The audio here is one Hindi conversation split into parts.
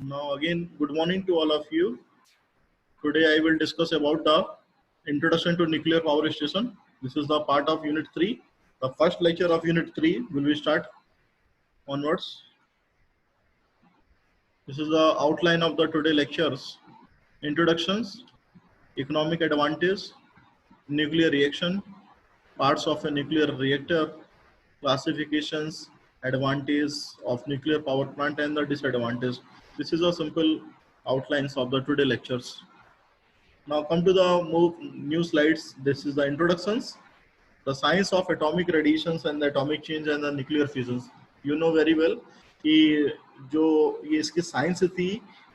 Now again, good morning to all of you. Today I will discuss about the introduction to nuclear power station. This is the part of unit 3. The first lecture of unit 3 will be start onwards. This is the outline of the today lectures. Introductions, economic advantage, nuclear reaction, parts of a nuclear reactor, classifications, advantage of nuclear power plant and the disadvantage. This is a simple outlines of the today lectures. Now come to the new slides. This is the introductions, the science of atomic radiations and the atomic change and the nuclear fusions. You know very well कि जो ये इसकी साइंस थी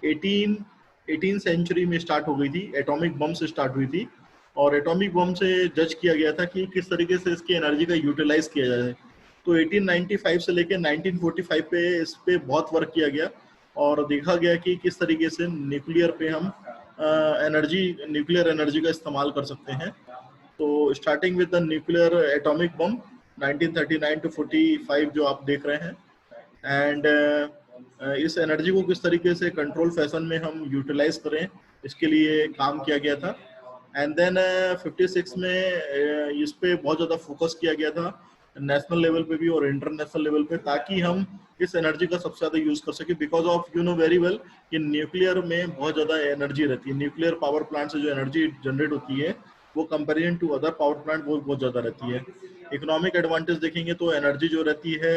18 सेंचुरी में स्टार्ट हो गई थी, एटॉमिक बम से स्टार्ट हुई थी और एटॉमिक बम से जज किया गया था कि किस तरीके से इसकी एनर्जी का यूटिलाइज किया जाए। तो 1895 से लेकर 1945 पे इस पे बहुत वर्क किया गया और देखा गया कि किस तरीके से न्यूक्लियर पे हम न्यूक्लियर एनर्जी का इस्तेमाल कर सकते हैं। तो starting with the nuclear atomic bomb 1939 to 45 जो आप देख रहे हैं एंड इस एनर्जी को किस तरीके से कंट्रोल फैशन में हम यूटिलाइज करें इसके लिए काम किया गया था। एंड देन 56 में इस पे बहुत ज़्यादा फोकस किया गया था नेशनल लेवल पे भी और इंटरनेशनल लेवल पे, ताकि हम इस एनर्जी का सबसे ज़्यादा यूज़ कर सके because of you know very well कि न्यूक्लियर में बहुत ज़्यादा एनर्जी रहती है। न्यूक्लियर पावर प्लांट से जो एनर्जी जनरेट होती है वो comparison to other power plant वो बहुत ज़्यादा रहती है। इकोनॉमिक एडवांटेज देखेंगे तो एनर्जी जो रहती है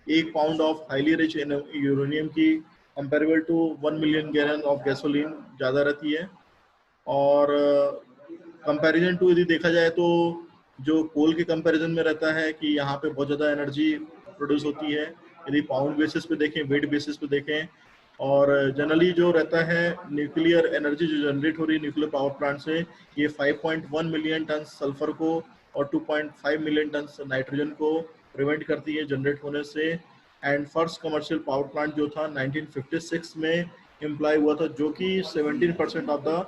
1 pound of highly rich uranium की comparable to 1 million gallon of gasoline ज़्यादा रहती है। और कंपैरिजन टू यदि देखा जाए तो जो कोल के कंपैरिजन में रहता है कि यहाँ पे बहुत ज़्यादा एनर्जी प्रोड्यूस होती है यदि पाउंड बेसिस पे देखें, वेट बेसिस पे देखें। और जनरली जो रहता है न्यूक्लियर एनर्जी जो जनरेट हो रही है न्यूक्लियर पावर प्लांट से, ये 5.1 मिलियन टन सल्फर को और 2.5 मिलियन टन नाइट्रोजन को प्रिवेंट करती है जनरेट होने से। And first commercial power plant जो था 1956 में इम्प्लाई हुआ था, जो कि 17% ऑफ द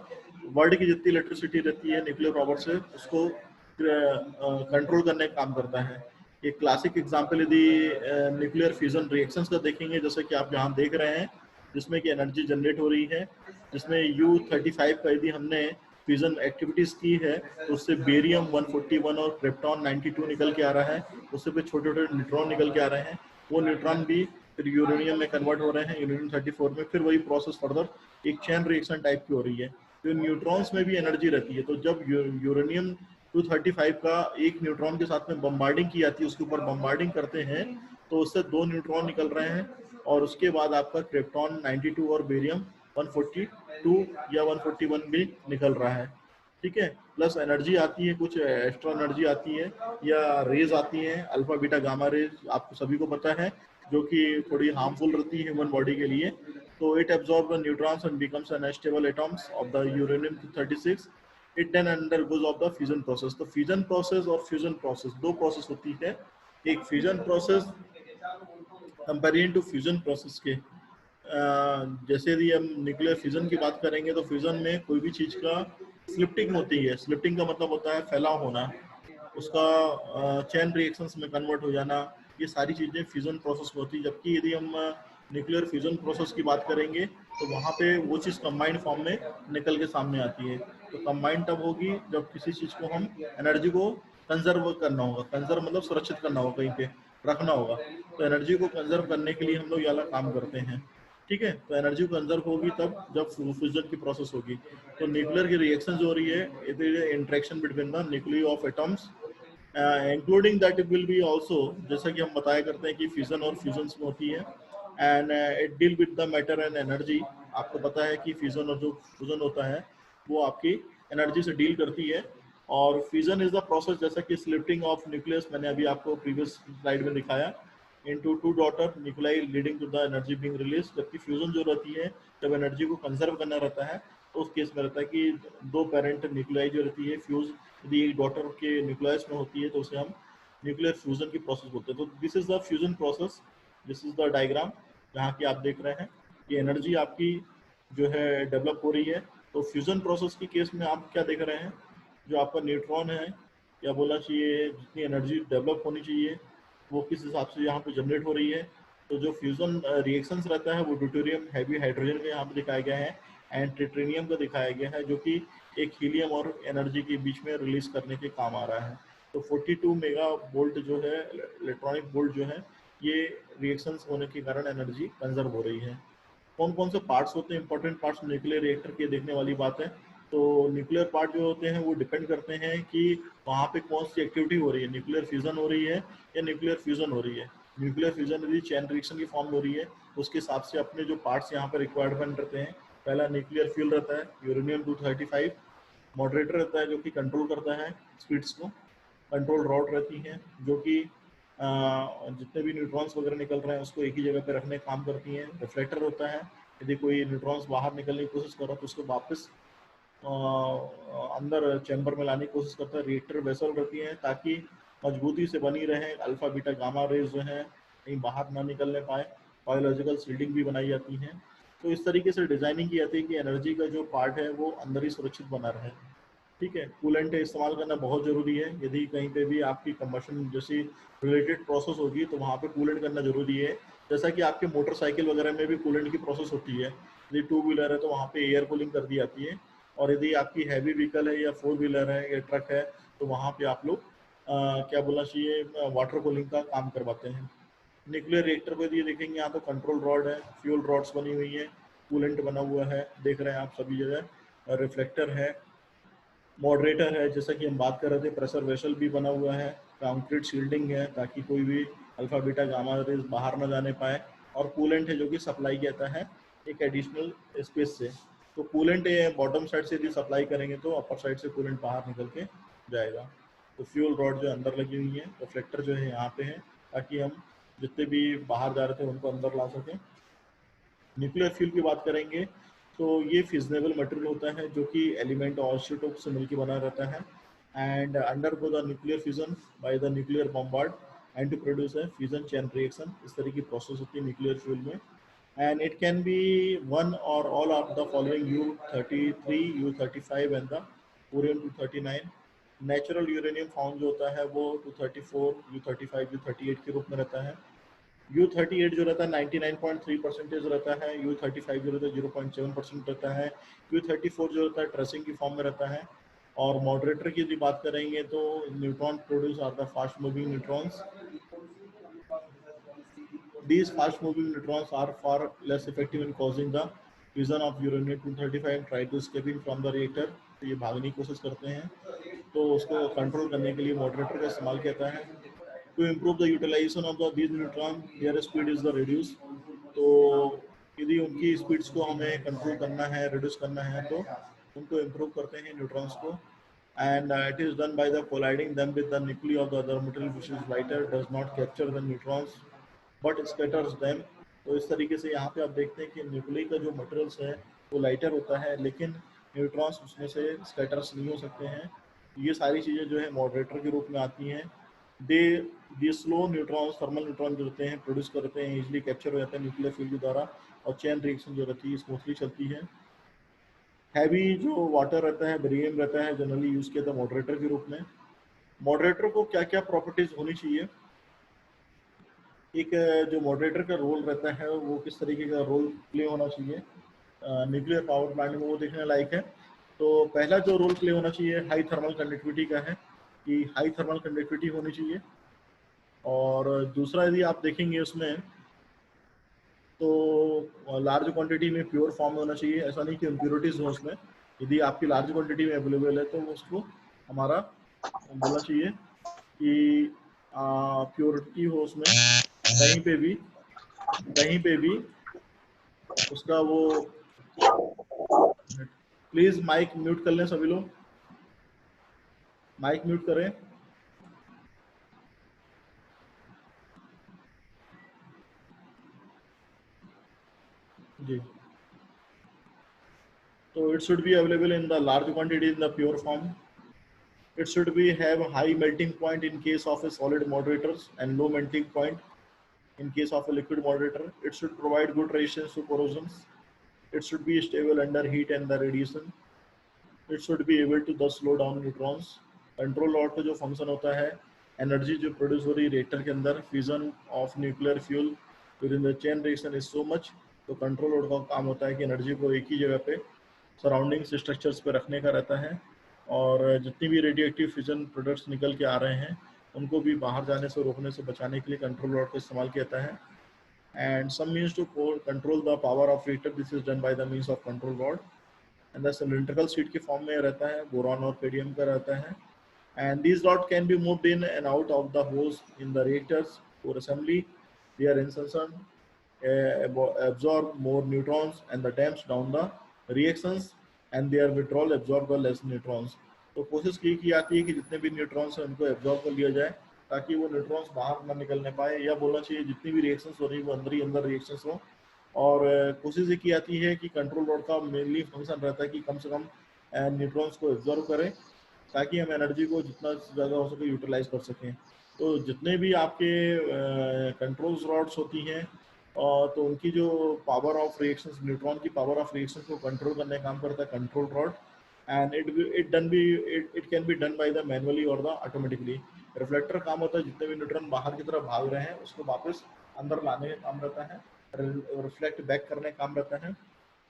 वर्ल्ड की जितनी इलेक्ट्रिसिटी रहती है न्यूक्लियर पावर से उसको कंट्रोल करने का काम करता है। एक क्लासिक एग्जांपल यदि न्यूक्लियर फ्यूजन रिएक्शंस का देखेंगे, जैसे कि आप यहाँ देख रहे हैं जिसमें कि एनर्जी जनरेट हो रही है, जिसमें U-35 का यदि हमने फ्यूजन एक्टिविटीज की है तो उससे बेरियम 141 और क्रिप्टॉन 92 निकल के आ रहा है, उससे फिर छोटे छोटे न्यूट्रॉन निकल के आ रहे हैं। वो न्यूट्रॉन भी फिर यूरेनियम में कन्वर्ट हो रहे हैं, यूरेनियम 34 में, फिर वही प्रोसेस फर्दर एक चेन रिएक्शन टाइप की हो रही है। तो न्यूट्रॉन्स में भी एनर्जी रहती है। तो जब यूरेनियम 235 का एक न्यूट्रॉन के साथ में बम्बार्डिंग की जाती है, उसके ऊपर बम्बार्डिंग करते हैं तो उससे 2 न्यूट्रॉन निकल रहे हैं और उसके बाद आपका क्रिप्टॉन 92 और बेरियम 142 या 141 भी निकल रहा है। ठीक है, प्लस एनर्जी आती है, कुछ एक्स्ट्रा एनर्जी आती है या रेज आती है, अल्फा बीटा गामा रेज आपको सभी को पता है, जो कि थोड़ी हार्मफुल रहती है ह्यूमन बॉडी के लिए। तो it absorb the neutrons and becomes unstable atoms of the uranium 236। It then undergoes of the fusion process. तो फ्यूजन प्रोसेस और फ्यूजन प्रोसेस दो प्रोसेस होती है। एक fusion process comparison to fusion process के जैसे यदि हम न्यूक्लियर फ्यूजन की बात करेंगे तो फ्यूजन में कोई भी चीज़ का स्लिप्टिंग होती है। स्लिप्टिंग का मतलब होता है फैलाव होना, उसका चेन रिएक्शंस में कन्वर्ट हो जाना, ये सारी चीज़ें फ्यूजन प्रोसेस में होती है। जबकि यदि हम न्यूक्लियर फ्यूजन प्रोसेस की बात करेंगे तो वहाँ पे वो चीज़ कंबाइंड फॉर्म में निकल के सामने आती है। तो कंबाइंड तब होगी जब किसी चीज़ को हम एनर्जी को कंजर्व करना होगा, कंजर्व मतलब सुरक्षित करना होगा, कहीं पे रखना होगा। तो एनर्जी को कंजर्व करने के लिए हम लोग ये वाला काम करते हैं। ठीक है, तो एनर्जी कंजर्व होगी तब जब फ्यूजन की प्रोसेस होगी। तो न्यूक्लियर की रिएक्शन जो हो रही है it is interaction between the nucleo of atoms including that will be also, जैसा कि हम बताया करते हैं कि फ्यूजन और फ्यूजन में होती है and it deal with the matter and energy. आपको पता है कि फ्यूजन और जो फ्यूजन होता है वो आपकी एनर्जी से डील करती है। और फ्यूजन इज द प्रोसेस, जैसा कि स्लिप्टिंग ऑफ न्यूक्लियस मैंने अभी आपको प्रीवियस स्लाइड में दिखाया, into two daughter nuclei leading to the energy being released। जबकि फ्यूजन जो रहती है जब एनर्जी को कंजर्व करना रहता है तो उस केस में रहता है कि दो पेरेंट न्यूक्लियाई जो रहती है फ्यूज यदि एक डॉटर के न्यूक्लियस में होती है तो उसे हम न्यूक्लियर फ्यूजन की प्रोसेस बोलते हैं। तो this is the fusion process, this is the diagram जहाँ की आप देख रहे हैं कि एनर्जी आपकी जो है डेवलप हो रही है। तो फ्यूजन प्रोसेस की केस में आप क्या देख रहे हैं, जो आपका न्यूट्रॉन है या बोलना चाहिए जितनी एनर्जी डेवलप होनी चाहिए वो किस हिसाब से यहाँ पे जनरेट हो रही है। तो जो फ्यूजन रिएक्शंस रहता है वो ड्यूटेरियम हैवी हाइड्रोजन का यहाँ पे दिखाया गया है एंड ट्रिटिनियम का दिखाया गया है, जो कि एक हीलियम और एनर्जी के बीच में रिलीज करने के काम आ रहा है। तो 42 मेगा वोल्ट जो है इलेक्ट्रॉनिक वोल्ट जो है, ये रिएक्शंस होने के कारण एनर्जी कंजर्व हो रही है। कौन कौन से पार्ट्स होते हैं, इंपॉर्टेंट पार्ट्स न्यूक्लियर रिएक्टर के, देखने वाली बात है। तो न्यूक्लियर पार्ट जो होते हैं वो डिपेंड करते हैं कि वहाँ पे कौन सी एक्टिविटी हो रही है, न्यूक्लियर फ्यूजन हो रही है या न्यूक्लियर फ्यूजन हो रही है। न्यूक्लियर फ्यूजन यदि चैन रिएक्शन की फॉर्म हो रही है, उसके हिसाब से अपने जो पार्ट्स यहाँ पर रिक्वायरमेंट रहते हैं। पहला न्यूक्लियर फ्यूल रहता है यूरेनियम 235, मॉडरेटर रहता है जो कि कंट्रोल करता है स्पीड्स को, कंट्रोल रॉड रहती हैं जो कि जितने भी न्यूट्रॉन्स वगैरह निकल रहे हैं उसको एक ही जगह पे रखने का काम करती हैं। रिफ्लेक्टर होता है, यदि कोई न्यूट्रॉन्स बाहर निकलने की कोशिश कर रहा है तो उसको वापस अंदर चैम्बर में लाने की कोशिश करता है। रिएक्टर वेसल रहती हैं ताकि मजबूती से बनी रहे, अल्फा बीटा गामा रेज जो है कहीं बाहर ना निकलने पाए। बायोलॉजिकल शील्डिंग भी बनाई जाती है। तो इस तरीके से डिजाइनिंग की जाती है कि एनर्जी का जो पार्ट है वो अंदर ही सुरक्षित बना रहे। ठीक है, कूलेंट इस्तेमाल करना बहुत ज़रूरी है। यदि कहीं पे भी आपकी कंबशन जैसी रिलेटेड प्रोसेस होगी तो वहाँ पे कूलेंट करना ज़रूरी है। जैसा कि आपके मोटरसाइकिल वगैरह में भी कूलेंट की प्रोसेस होती है। यदि टू व्हीलर है तो वहाँ पे एयर कूलिंग कर दी जाती है, और यदि आपकी हैवी व्हीकल है या फोर व्हीलर है या ट्रक है तो वहाँ पे आप लोग क्या बोलना चाहिए, वाटर कूलिंग का काम करवाते हैं। न्यूक्लियर रिएक्टर को यदि देखेंगे, यहाँ तो कंट्रोल रॉड है, फ्यूल रॉड्स बनी हुई है, कूलेंट बना हुआ है, देख रहे हैं आप सभी जगह, रिफ्लेक्टर है, मॉडरेटर है, जैसा कि हम बात कर रहे थे, प्रेशर वेसल भी बना हुआ है, कंक्रीट शील्डिंग है ताकि कोई भी अल्फा बीटा गामा रेज बाहर ना जाने पाए, और कूलेंट है जो कि सप्लाई किया है एक एडिशनल स्पेस से। तो कूलेंट बॉटम साइड से यदि सप्लाई करेंगे तो अपर साइड से कूलेंट बाहर निकल के जाएगा। तो फ्यूल रॉड जो अंदर लगी हुई है, रिफ्लेक्टर जो है यहाँ पे है ताकि हम जितने भी बाहर जा रहे थे उनको अंदर ला सकें। न्यूक्लियर फ्यूल की बात करेंगे तो ये फिजनेबल मटेरियल होता है जो कि एलिमेंट और आइसोटोप से मिलकर बना रहता है, and undergo the nuclear fusion by the nuclear bombard and to produce है फ्यूजन चैन रिएक्शन। इस तरह की प्रोसेस होती है न्यूक्लियर फ्यूल में, and it can be one और all of the following U33, U35 and the uranium 239। Natural uranium found जो होता है वो 234, U35, U38 के रूप में रहता है। U38 जो रहता है 99.3% रहता है, U35 जो रहता है 0.7% रहता है, U34 जो रहता है ट्रेसिंग की फॉर्म में रहता है। और मॉडरेटर की यदि बात करेंगे तो neutron produce are the fast moving neutrons. These fast moving neutrons are far less effective in causing the fusion of uranium 235 and try to escaping from the reactor। तो ये भागने की कोशिश करते हैं, तो उसको कंट्रोल करने के लिए मॉडरेटर का इस्तेमाल किया जाता है। To improve the utilisation of the these neutron their speed is the reduce. तो यदि उनकी स्पीड्स को हमें कंट्रोल करना है, रिड्यूस करना है, तो उनको इम्प्रूव करते हैं न्यूट्रॉन्स को, and it is done by the colliding them with the nuclei of the other material which is lighter, does not capture the neutrons but scatters them। तो इस तरीके से यहाँ पे आप देखते हैं कि न्यूक्लियस का जो मटेरियल्स है वो लाइटर होता है, लेकिन न्यूट्रॉन्स उसमें से स्कैटर्स नहीं हो सकते हैं। ये सारी चीज़ें जो है मॉडरेटर के रूप में आती हैं। दे ये स्लो न्यूट्रॉन्स, थर्मल न्यूट्रॉन जो होते हैं प्रोड्यूस करते हैं, इजीली कैप्चर हो जाते हैं न्यूक्लियर फ्यूल के द्वारा, और चेन रिएक्शन जो रहती है स्मूथली चलती है। हैवी जो वाटर रहता है, बेरियम रहता है, जनरली यूज किया था मॉडरेटर के रूप में। मॉडरेटर को क्या क्या प्रॉपर्टीज होनी चाहिए, एक जो मॉडरेटर का रोल रहता है वो किस तरीके का रोल प्ले होना चाहिए न्यूक्लियर पावर प्लांट में, वो देखने लायक है। तो पहला जो रोल प्ले होना चाहिए हाई थर्मल कंडक्टिविटी का है, कि हाई थर्मल कंडक्टिविटी होनी चाहिए। और दूसरा यदि आप देखेंगे उसमें तो लार्ज क्वांटिटी में प्योर फॉर्म होना चाहिए, ऐसा नहीं कि इम्प्योरिटीज हो उसमें। यदि आपकी लार्ज क्वांटिटी में अवेलेबल है तो उसको हमारा बोलना चाहिए कि प्योरिटी हो उसमें, कहीं पे भी कहीं पे भी उसका वो। प्लीज माइक म्यूट कर लें सभी लोग, माइक म्यूट करें जी। तो it should be available in the large quantity in the pure form. It should be have high melting point in case of a solid moderators and low melting point in case of a liquid moderator. It should provide good resistance to corrosions. It should be stable under heat and the radiation. It should be able to thus slow down neutrons. Control lot का जो फंक्शन होता है, एनर्जी जो प्रोड्यूस हो रही है रिएक्टर के अंदर, fusion of nuclear fuel during the chain reaction is so much. तो कंट्रोल लोड का काम होता है कि एनर्जी को एक ही जगह पे सराउंडिंग स्ट्रक्चर्स पे रखने का रहता है, और जितनी भी रेडियो एक्टिव फ्यूजन प्रोडक्ट्स निकल के आ रहे हैं उनको भी बाहर जाने से रोकने से बचाने के लिए कंट्रोल रॉड का इस्तेमाल किया जाता है। And some means to control the power of reactor, this is done by the means of control rod. And the cylindrical sheet के फॉर्म में रहता है, बोरॉन और कैडमियम का रहता है। And these rod can be moved in and out of the hose in the reactors for assembly. Their insertion absorb more neutrons and the damps down the reactions, and their withdrawal absorb the less neutrons. तो कोशिश की आती है कि जितने भी न्यूट्रॉन्स हैं उनको एब्जॉर्ब कर लिया जाए ताकि वो न्यूट्रॉन्स बाहर ना निकलने पाए, या बोलना चाहिए जितनी भी रिएक्शंस हो रही है वो अंदर ही अंदर रिएक्शंस हो। और कोशिश ये की आती है कि कंट्रोल रॉड का मेनली फंक्शन रहता है कि कम से कम न्यूट्रॉन्स को एब्जॉर्ब करें ताकि हम एनर्जी को जितना ज़्यादा हो सके यूटिलाइज कर सकें। तो जितने भी आपके कंट्रोल्स रॉड्स होती हैं तो उनकी जो पावर ऑफ रिएक्शंस, न्यूट्रॉन की पावर ऑफ रिएक्शंस को कंट्रोल करने का काम करता है control rod. And it can be done by the manually और द ऑटोमेटिकली। रिफ्लेक्टर काम होता है जितने भी न्यूट्रॉन बाहर की तरफ भाग रहे हैं उसको वापस अंदर लाने का काम रहता है, रिफ्लेक्ट बैक करने का काम रहता है।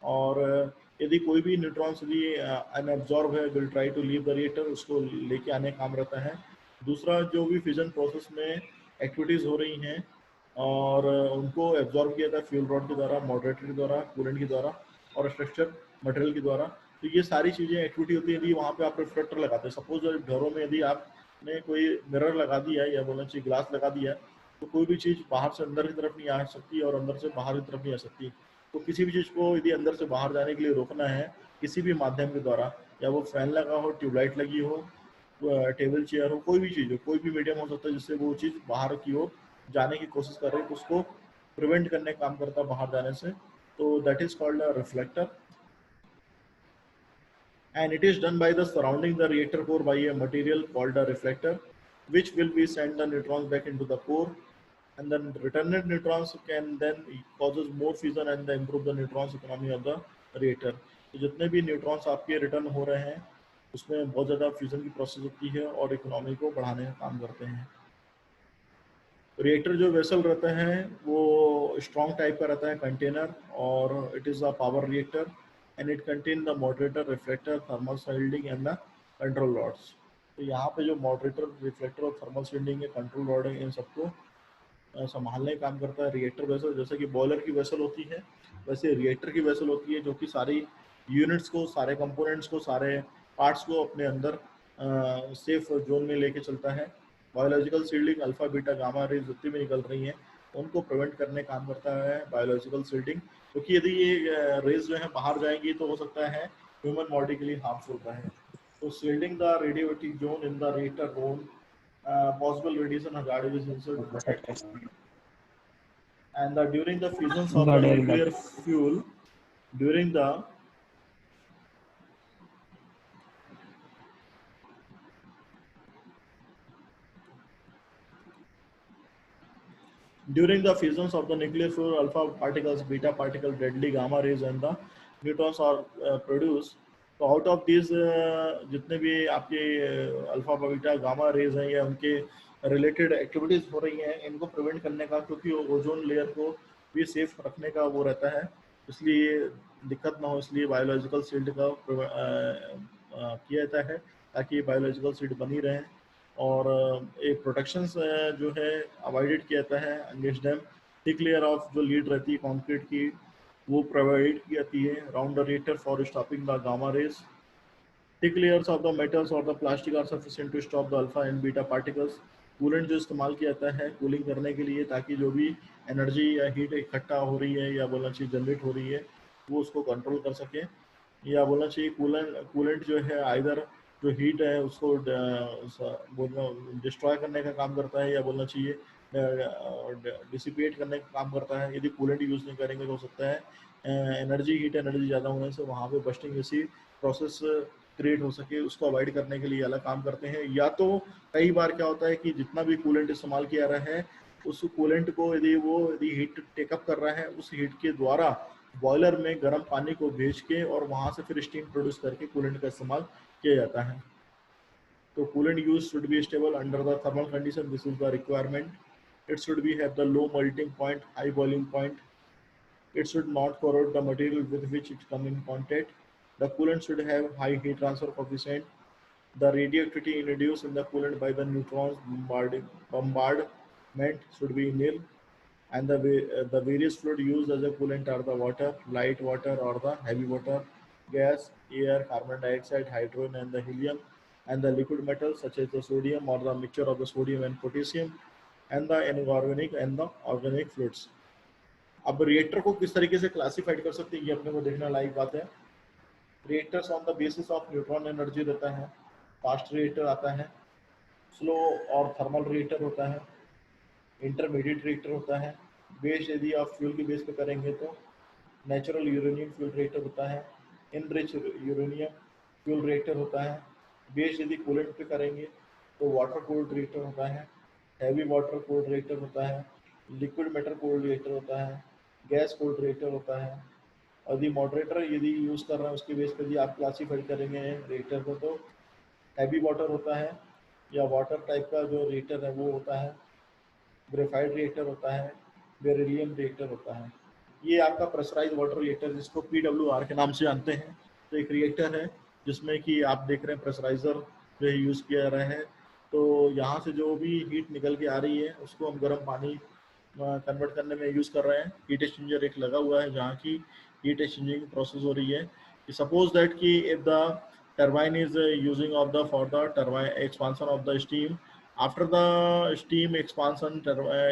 और यदि कोई भी न्यूट्रॉन्स यदि अनएब्जॉर्ब है, will try to leave the reactor, उसको लेके आने का काम रहता है। दूसरा, जो भी फ्यूजन प्रोसेस में एक्टिविटीज़ हो रही हैं और उनको एब्जॉर्ब किया जाता है फ्यूल रॉड के द्वारा, मॉडरेटर के द्वारा, कूलेंट के द्वारा और स्ट्रक्चर मटेरियल के द्वारा। तो ये सारी चीज़ें एक्टिविटी होती है। यदि वहाँ पे आप रिफ्लेक्टर लगाते हैं, सपोज घरों में यदि आपने कोई मिरर लगा दिया है या बोलना चाहिए ग्लास लगा दिया है, तो कोई भी चीज़ बाहर से अंदर की तरफ नहीं आ सकती और अंदर से बाहर की तरफ नहीं आ सकती। तो किसी भी चीज़ को यदि अंदर से बाहर जाने के लिए रोकना है किसी भी माध्यम के द्वारा, या वो फैन लगा हो, ट्यूबलाइट लगी हो, टेबल चेयर हो, कोई भी चीज़ हो, कोई भी मीडियम हो सकता है जिससे वो चीज़ बाहर की ओर जाने की कोशिश कर रही है, तो उसको प्रिवेंट करने का काम करता है बाहर जाने से। तो that is called a reflector, and it is done by the surrounding the reactor core by a material called a reflector, which will be send the neutrons back into the core, and then returned neutrons can then causes more fusion and improve the neutrons economy of the reactor. तो जितने भी न्यूट्रॉन्स आपके रिटर्न हो रहे हैं उसमें बहुत ज़्यादा फ्यूजन की प्रोसेस होती है और इकोनॉमी को बढ़ाने का काम करते हैं। रिएक्टर जो वेसल रहता है वो स्ट्रॉन्ग टाइप का रहता है कंटेनर, और it is a power reactor and it contain the moderator, reflector, thermal shielding and the control rods. तो यहाँ पे जो मॉडरेटर, रिफ्लेक्टर और थर्मल शील्डिंग है, कंट्रोल रॉड है, इन सबको संभालने का काम करता है रिएक्टर वेसल। जैसे कि बॉयलर की वेसल होती है वैसे रिएक्टर की वेसल होती है, जो कि सारी यूनिट्स को, सारे कंपोनेंट्स को, सारे पार्ट्स को अपने अंदर सेफ जोन में लेके चलता है। Biological shielding, alpha beta gamma rays जितनी भी निकल रही हैं उनको प्रिवेंट करने का काम करता है बायोलॉजिकल शील्डिंग, क्योंकि यदि ये रेज जो है बाहर जाएंगी तो हो सकता है ह्यूमन बॉडी के लिए हार्मफुल रहे। तो shielding the radioactive zone in the reactor room, possible radiation hazard is also to protect. And during the fusions of the nuclear fuel, during the during the fusions of the nuclear fuel, alpha particles, beta particle, deadly gamma rays and the neutrons are produced. तो आउट ऑफ दिस जितने भी आपके अल्फा बीटा गामा रेज हैं या उनके रिलेटेड एक्टिविटीज हो रही हैं इनको प्रिवेंट करने का, क्योंकि ओजोन लेयर को भी सेफ रखने का वो रहता है, इसलिए दिक्कत ना हो, इसलिए बायोलॉजिकल शील्ड का किया जाता है ताकि बायोलॉजिकल शील्ड बनी रहे। और एक प्रोटेक्शंस जो है अवॉइडेड किया जाता है against dam. Thick layer of जो लीड रहती है कंक्रीट की वो प्रोवाइड की जाती है round the reactor for stopping the gamma rays. Thick layers of the metals और the plastic are sufficient to stop the alpha and beta particles. Coolant जो इस्तेमाल किया जाता है कूलिंग करने के लिए, ताकि जो भी एनर्जी या हीट इकट्ठा हो रही है या बोलना चाहिए जनरेट हो रही है वो उसको कंट्रोल कर सके, या बोलना चाहिए कूलेंट जो है आइदर जो हीट है उसको बोलना डिस्ट्रॉय करने का काम करता है या बोलना चाहिए डिसिपेट करने का काम करता है। यदि कूलेंट यूज़ नहीं करेंगे तो हो सकता है एनर्जी हीट एनर्जी ज़्यादा होने से वहाँ पे बस्टिंग जैसी प्रोसेस क्रिएट हो सके, उसको अवॉइड करने के लिए अलग काम करते हैं। या तो कई बार क्या होता है कि जितना भी कूलेंट इस्तेमाल किया रहा है उस कूलेंट को यदि हीट टेकअप कर रहा है उस हीट के द्वारा बॉयलर में गर्म पानी को भेज के और वहां से फिर स्टीम प्रोड्यूस करके कूलेंट का इस्तेमाल किया जाता है। तो coolant use should be stable under the thermal condition, this is the requirement. It should be have the low melting point, high boiling point. It should not corrode the material with which it come in contact. The coolant should have high heat transfer coefficient. The radioactivity introduced in the coolant by the neutrons bombardment should be nil, and the various fluid used as a coolant are the water, light water or the heavy water, gas, air, carbon dioxide, hydrogen, and the helium, and the liquid metals such as the sodium or the mixture of the sodium and potassium, and the inorganic and the organic fluids. अब रिएक्टर को किस तरीके से क्लासिफाइड कर सकते हैं ये अपने को देखना लायक बात है. Reactors on the basis of neutron energy रहता है. फास्ट रिएक्टर आता है, स्लो और थर्मल रिएक्टर होता है, इंटरमीडिएट रिएक्टर होता है. बेस यदि आप फ्यूल के बेस पे करेंगे तो नेचुरल यूरेनियम फ्यूल रिएक्टर होता है, इनरिच यूरेनियम फ्यूल रिएक्टर होता है. बेस यदि कूलेंट पे करेंगे तो वाटर कूल्ड रिएक्टर होता है, हैवी वाटर कूल्ड रिएक्टर होता है, लिक्विड मेटल कूल्ड रिएक्टर होता है, गैस कूल्ड रिएक्टर होता है. यदि मॉडरेटर यदि यूज़ कर रहे हैं उसके बेस पे यदि आप क्लासीफाई करेंगे रिएक्टर को तो हैवी वाटर होता है या वाटर टाइप का जो रिएक्टर है वो होता है, ग्रेफाइट रिएक्टर होता है, बेरिलियम रिएक्टर होता है. ये आपका प्रेशराइज वाटर रिएक्टर जिसको PWR के नाम से जानते हैं. तो एक रिएक्टर है जिसमें कि आप देख रहे हैं प्रेशराइजर जो यूज़ किया जा रहा है. तो यहाँ से जो भी हीट निकल के आ रही है उसको हम गर्म पानी कन्वर्ट करने में यूज़ कर रहे हैं. हीट एक्सचेंजर एक लगा हुआ है जहाँ की हीट एक्सचेंजिंग प्रोसेस हो रही है. सपोज दैट कि if the turbine is using of the for the turbine expansion of the steam. After the steam expansion,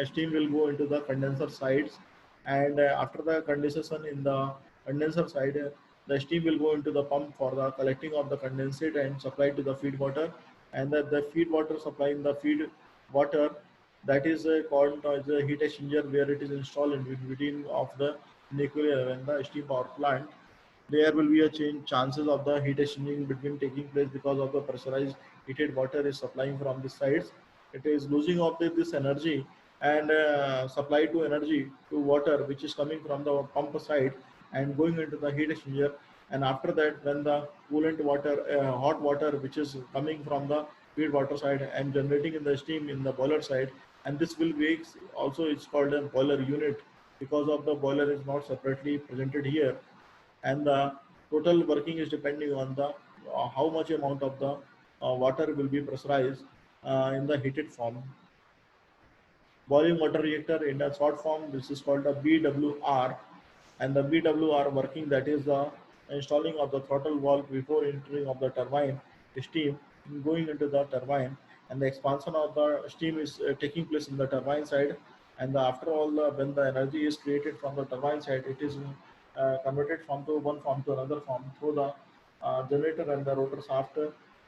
steam will go into the condenser sides, and after the condensation in the condenser side, the steam will go into the pump for the collecting of the condensate and supply to the feed water, and the feed water supply in the feed water, that is called as a heat exchanger, where it is installed in between of the nuclear and the steam power plant. There will be a chances of the heat exchanging between taking place because of the pressurized heated water is supplying from the sides. It is losing of this energy and supply to energy to water which is coming from the pump side and going into the heat exchanger. And after that, when the coolant water, hot water which is coming from the feed water side and generating in the steam in the boiler side, and this will be also it's called a boiler unit because of the boiler is not separately presented here, and the total working is depending on the how much amount of the water will be pressurized in the heated form. Boiling water reactor in a short form, this is called a BWR, and the BWR working, that is the installing of the throttle valve before entering of the turbine steam going into the turbine, and the expansion of the steam is taking place in the turbine side, and after all when the energy is created from the turbine side, it is converted from to one form to another form through the generator and the rotor shaft,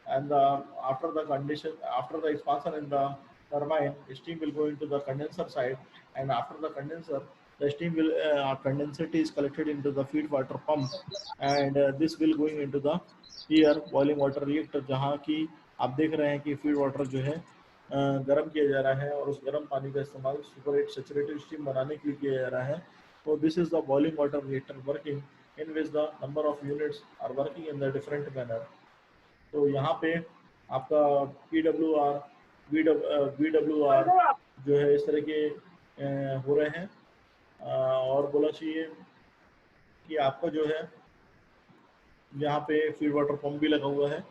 and after the condition, after the expansion in the turbine, steam will go into the condenser side, and after the condenser, the steam will condensate is collected into the feed water pump, and this will going into the here boiling water reactor, जहाँ की आप देख रहे हैं कि फीड वाटर जो है गर्म किया जा रहा है और उस गर्म पानी का इस्तेमाल सुपर सैचुरेटेड स्टीम बनाने के लिए किया जा रहा है. So this is the boiling water reactor working, in which the number of units are working in the different manner. तो यहाँ पे आपका PWR, BWR जो है इस तरह के हो रहे हैं. और बोला चाहिए कि आपका जो है यहाँ पे फीड वाटर पंप भी लगा हुआ है.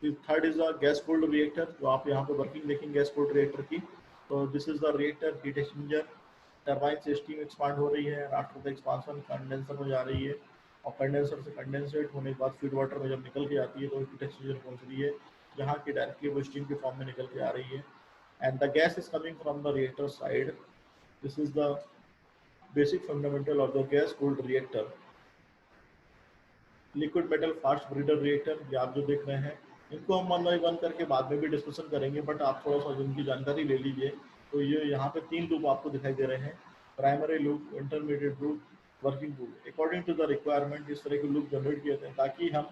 Third is the gas cold reactor, जो आप यहाँ पे वर्किंग देखेंगे गैस कोल्ड रिएक्टर की. तो this is the reactor heat exchanger. Turbine से स्टीम एक्सपांड हो रही है, आफ्टर द एक्सपांशन कंडेंसर में जा रही है, और कंडेंसर से कंडेंसेट होने के बाद फीड वाटर में जब निकल के आती है तो हीट एक्सचेंजर पहुंच रही है, जहाँ की डायरेक्टली वो स्टीम के फॉर्म में निकल के आ रही है. And the gas is coming from the reactor side. This is the basic fundamental of the gas cold reactor. Liquid metal fast breeder reactor, ये आप जो देख रहे हैं, इनको हम वन बाई वन करके बाद में भी डिस्कशन करेंगे, बट आप थोड़ा सा इनकी जानकारी ले लीजिए. तो ये यहाँ पे 3 लूप आपको दिखाई दे रहे हैं, primary loop, intermediate loop, working loop. According to the requirement इस तरह के लूप जनरेट किए थे ताकि हम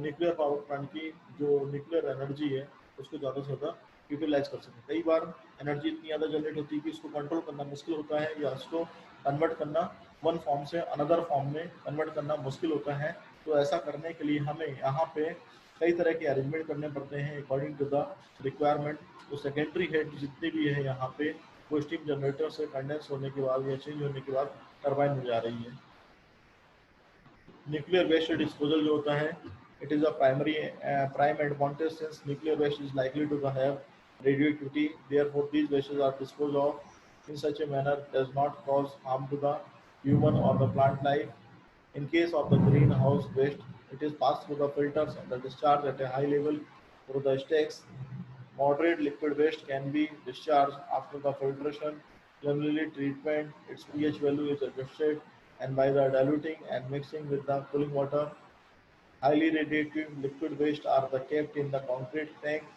न्यूक्लियर पावर प्लांट की जो न्यूक्लियर एनर्जी है उसको ज़्यादा से ज़्यादा यूटिलाइज कर सकें. कई बार एनर्जी इतनी ज़्यादा जनरेट होती है कि इसको कंट्रोल करना मुश्किल होता है, या इसको कन्वर्ट करना वन फॉर्म से अनदर फॉर्म में कन्वर्ट करना मुश्किल होता है. तो ऐसा करने के लिए हमें यहाँ पे कई तरह के अरेंजमेंट करने पड़ते हैं अकॉर्डिंग टू द रिक्वायरमेंट. तो सेकेंडरी हेड जितने भी है यहाँ पे वो स्टीम जनरेटर से कंडेंस होने के बाद या चेंज होने के बाद टरबाइन में जा रही है। न्यूक्लियर वेस्ट डिस्पोजल जो होता है, it is a prime advantage since nuclear waste is likely to have radioactivity. Therefore, these wastes are disposed of in such a manner does not cause harm to the human or the plant life. In case of the greenhouse waste, it is passed through the filters and the discharge at a high level through the stacks. Moderate liquid waste can be discharged after the filtration. Generally, treatment, its pH value is adjusted and by the diluting and mixing with the cooling water. Highly radiative liquid waste are the kept in the concrete tanks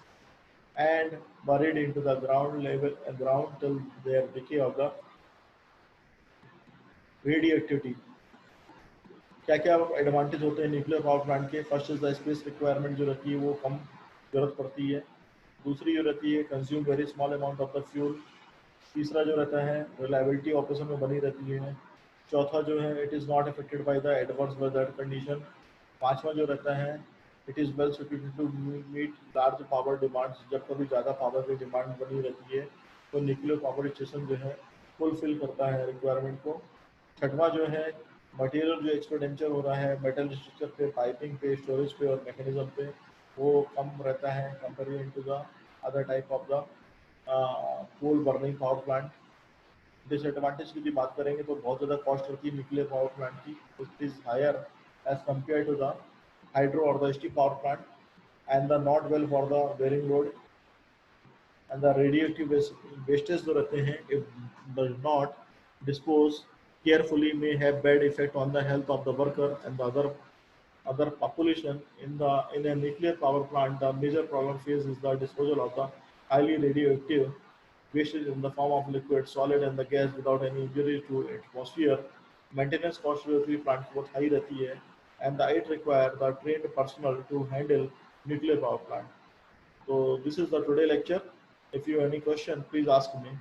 and buried into the ground till their decay of the radioactivity. क्या क्या एडवांटेज होते हैं न्यूक्लियर पावर प्लांट के? First is the space requirement जो रहती है वो कम जरूरत पड़ती है। दूसरी जो रहती है consume very small amount of the fuel. तीसरा जो रहता है रिलायबिलिटी ऑपरेशन में बनी रहती है। चौथा जो है it is not affected by the adverse weather condition. पांचवा जो रहता है it is well suited to meet large power demands. जब कभी ज़्यादा पावर की डिमांड बनी रहती है तो न्यूक्लियर पावर स्टेशन जो है फुलफिल करता है रिक्वायरमेंट को। छठवां जो है मटेरियल जो एक्सपेंडिचर हो रहा है मेटल स्ट्रक्चर पे, पाइपिंग पे, स्टोरेज पे और मैकेनिज्म पे, वो कम रहता है comparison to the other type of the coal burning power plant. Disadvantage की भी बात करेंगे तो बहुत ज़्यादा कॉस्ट होती है न्यूक्लियर पावर प्लांट की। It is higher as compare to the hydro और the steam power plant and the not well for the bearing load and the radioactive wastes जो रहते हैं if does not dispose carefully may have bad effect on the health of the worker and the other population. In a nuclear power plant, the major problem faced is the disposal of the highly radioactive wastage in the form of liquid, solid and the gas without any injury to atmosphere. Maintenance cost जो भी प्लांट की बहुत हाई रहती है and the it require the trained personnel to handle nuclear power plant. So this is the today lecture. If you have any question, please ask me.